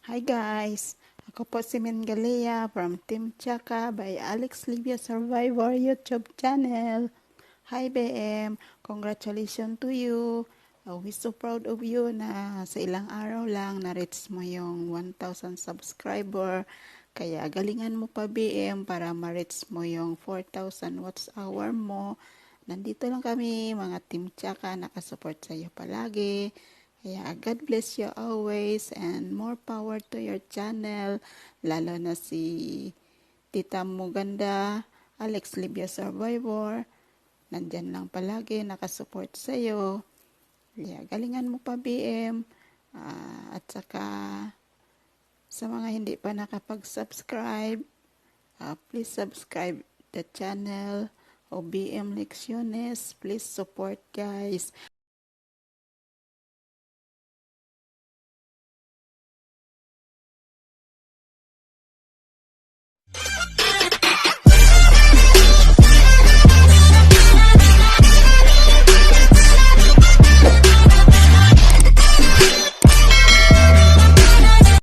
Hi guys! Ako po si Mengalea from Team Chaka by Alex Livia Survivor YouTube channel. Hi BM! Congratulations to you! We're so proud of you na sa ilang araw lang na-reach mo yung 1,000 subscriber. Kaya galingan mo pa BM para ma-reach mo yung 4,000 watch hour mo. Nandito lang kami mga Team Chaka nakasupport sa iyo palagi. Kaya God bless you always and more power to your channel. Lalo na si Tita Muganda, Alex Libya Survivor. Nandyan lang palagi, nakasupport sa'yo. Kaya galingan mo pa BM. At saka sa mga hindi pa nakapag-subscribe, please subscribe the channel o BM Lecciones. Please support guys.